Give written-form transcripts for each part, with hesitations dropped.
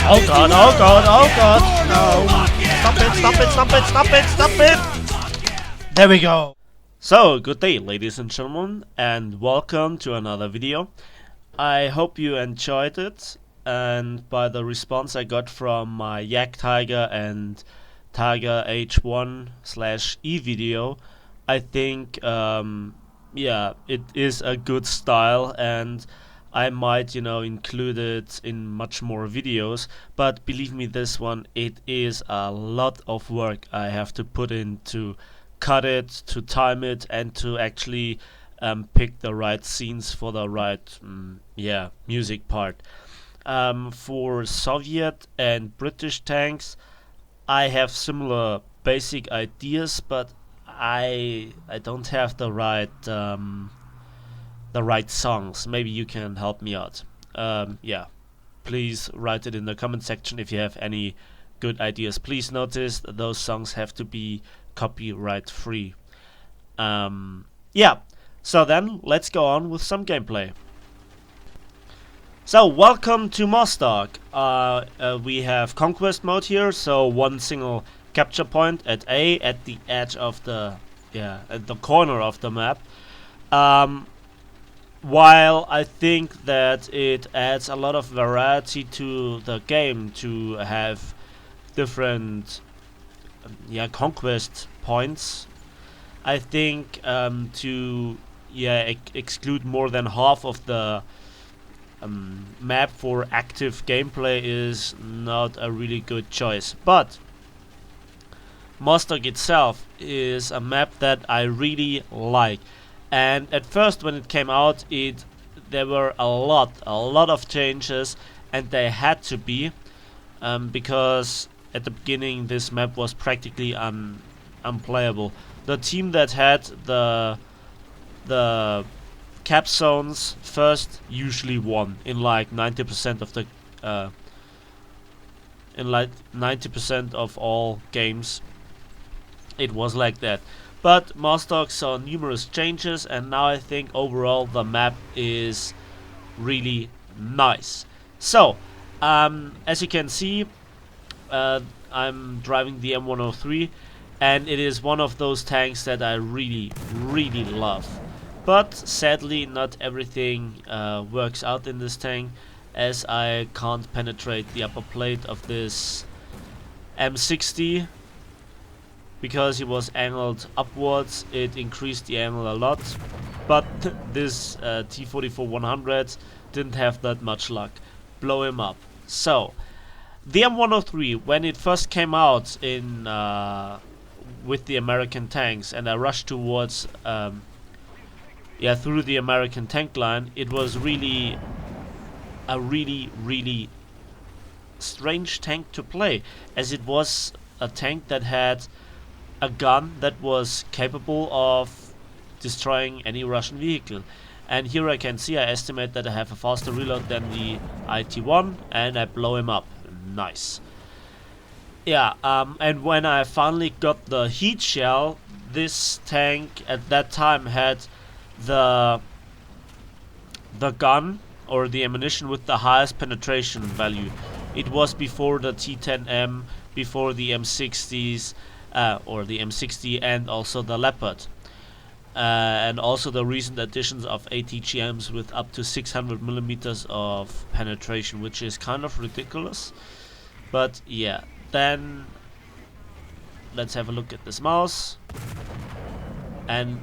Oh god, oh god, oh god! No! Stop it, stop it, stop it, stop it, stop it! There we go! So, good day ladies and gentlemen, and welcome to another video. I hope you enjoyed it, and by the response I got from my Yak Tiger and Tiger H1/E video, I think, yeah, it is a good style, and I might, include it in much more videos, but believe me, this one, it is a lot of work I have to put in to cut it, to time it, and to actually pick the right scenes for the right, music part. For Soviet and British tanks, I have similar basic ideas, but I don't have the right songs. Maybe you can help me out. Yeah, please write it in the comment section if you have any good ideas. Please notice that those songs have to be copyright free. Yeah, so then let's go on with some gameplay. So welcome to Mostark. We have conquest mode here, so one single capture point at A at the edge of the at the corner of the map. While I think that it adds a lot of variety to the game to have different conquest points, I think to exclude more than half of the map for active gameplay is not a really good choice. But Mostark itself is a map that I really like. And at first, when it came out, there were a lot of changes, and they had to be, because at the beginning this map was practically unplayable. The team that had the cap zones first usually won in like 90% of the in like 90% of all games. It was like that. But Mostark saw numerous changes, and now I think overall the map is really nice. So, as you can see, I'm driving the M103, and it is one of those tanks that I really love. But sadly, not everything works out in this tank, as I can't penetrate the upper plate of this M60. Because he was angled upwards, it increased the angle a lot, but this T-44-100 didn't have that much luck. Blow him up. So, the M103, when it first came out in with the American tanks, and I rushed towards through the American tank line, it was really a really strange tank to play, as it was a tank that had a gun that was capable of destroying any Russian vehicle. And here I can see, I estimate that I have a faster reload than the IT-1, and I blow him up. Nice. Yeah, and when I finally got the heat shell, this tank at that time had the gun or the ammunition with the highest penetration value. It was before the T10 M, before the M60s, or the M60, and also the Leopard, and also the recent additions of ATGMs with up to 600 millimeters of penetration, which is kind of ridiculous. But yeah, then let's have a look at this mouse. And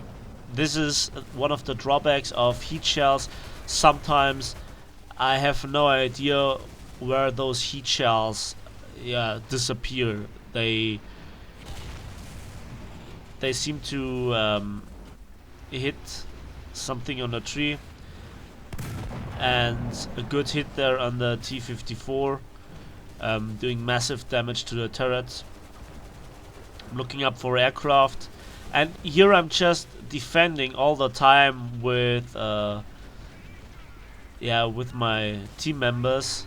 this is one of the drawbacks of heat shells. Sometimes I have no idea where those heat shells disappear. They seem to hit something on a tree, and a good hit there on the T-54, doing massive damage to the turret. I'm looking up for aircraft, and here I'm just defending all the time with my team members,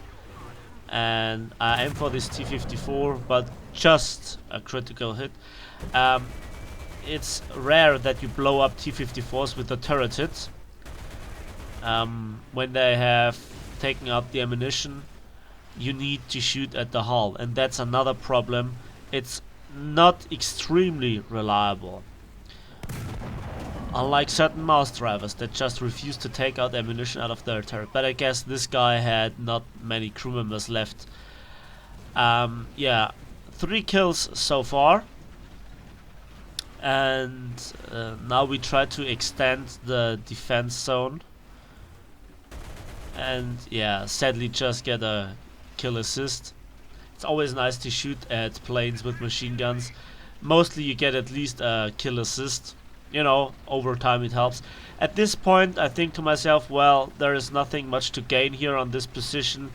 and I aim for this T-54, but just a critical hit. It's rare that you blow up T-54s with the turret hit when they have taken out the ammunition. you need to shoot at the hull, and that's another problem. It's not extremely reliable. Unlike certain mouse drivers that just refuse to take out ammunition out of their turret. But I guess this guy had not many crew members left. Yeah, 3 kills so far. And now we try to extend the defense zone. And yeah, sadly just get a kill assist. It's always nice to shoot at planes with machine guns. Mostly you get at least a kill assist. You know, over time it helps. At this point I think to myself, well, there is nothing much to gain here on this position.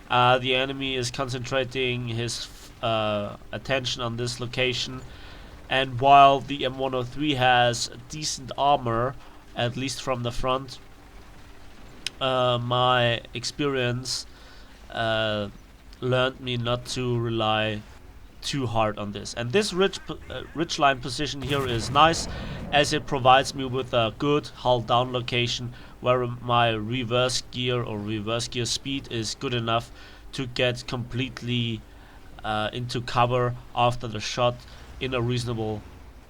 The enemy is concentrating his attention on this location, and while the M103 has decent armor, at least from the front, my experience learned me not to rely too hard on this. And this ridge line position here is nice, as it provides me with a good hull down location where my reverse gear or reverse gear speed is good enough to get completely into cover after the shot in a reasonable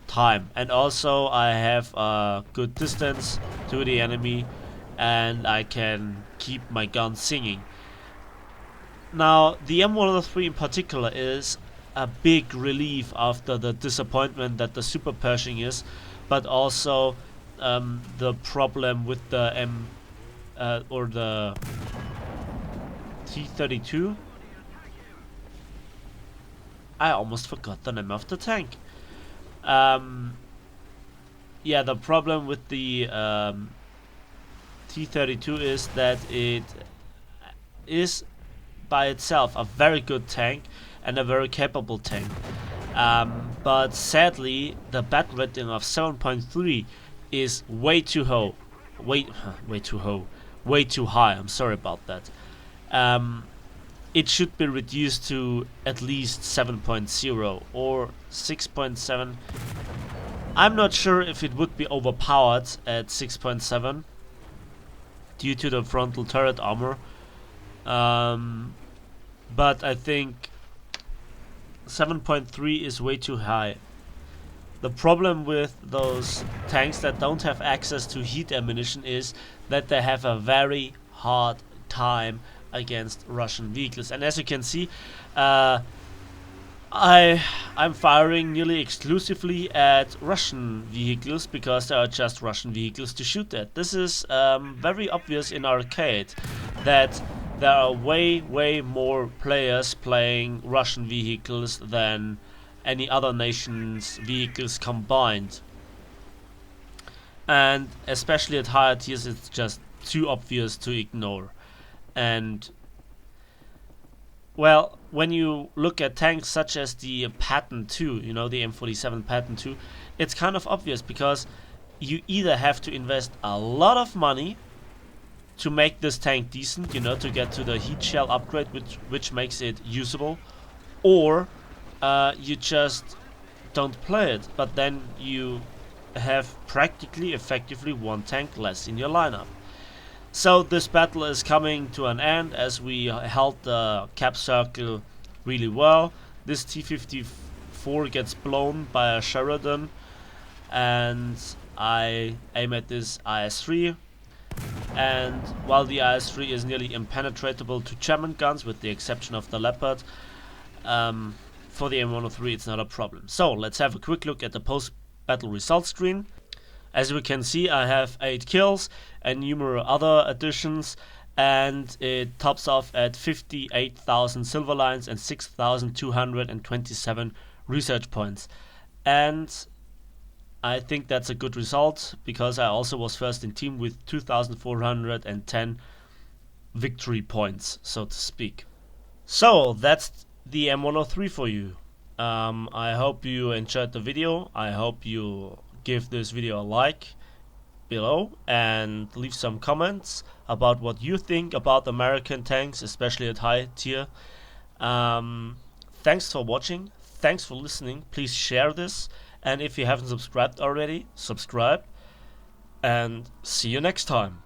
time. And also I have a good distance to the enemy, and I can keep my gun singing. Now the M103 in particular is a big relief after the disappointment that the Super Pershing is, but also the problem with the or the T-32. I almost forgot the name of the tank. Yeah, the problem with the T-32 is that it is by itself a very good tank and a very capable tank, but sadly the battle rating of 7.3 is way too high. I'm sorry about that. It should be reduced to at least 7.0 or 6.7. I'm not sure if it would be overpowered at 6.7 due to the frontal turret armor, but I think 7.3 is way too high. The problem with those tanks that don't have access to heat ammunition is that they have a very hard time against Russian vehicles. And as you can see, I'm firing nearly exclusively at Russian vehicles because there are just Russian vehicles to shoot at. This is very obvious in arcade, that there are way more players playing Russian vehicles than any other nation's vehicles combined. And especially at higher tiers, it's just too obvious to ignore. And well, when you look at tanks such as the Patton II, you know, the M47 Patton II, it's kind of obvious, because you either have to invest a lot of money to make this tank decent, you know, to get to the heat shell upgrade, which makes it usable, or you just don't play it, but then you have practically effectively one tank less in your lineup. So this battle is coming to an end, as we held the cap circle really well. This T-54 gets blown by a Sheridan, and I aim at this IS-3, and while the IS-3 is nearly impenetrable to German guns with the exception of the Leopard, for the M103 it's not a problem. So let's have a quick look at the post-battle results screen. As we can see, I have 8 kills and numerous other additions, and it tops off at 58,000 silver lines and 6,227 research points. And I think that's a good result, because I also was first in team with 2,410 victory points, so to speak. So that's the M103 for you. I hope you enjoyed the video. I hope you give this video a like below and leave some comments about what you think about American tanks, especially at high tier. Thanks for watching, thanks for listening. Please share this, and if you haven't subscribed already, subscribe, and see you next time.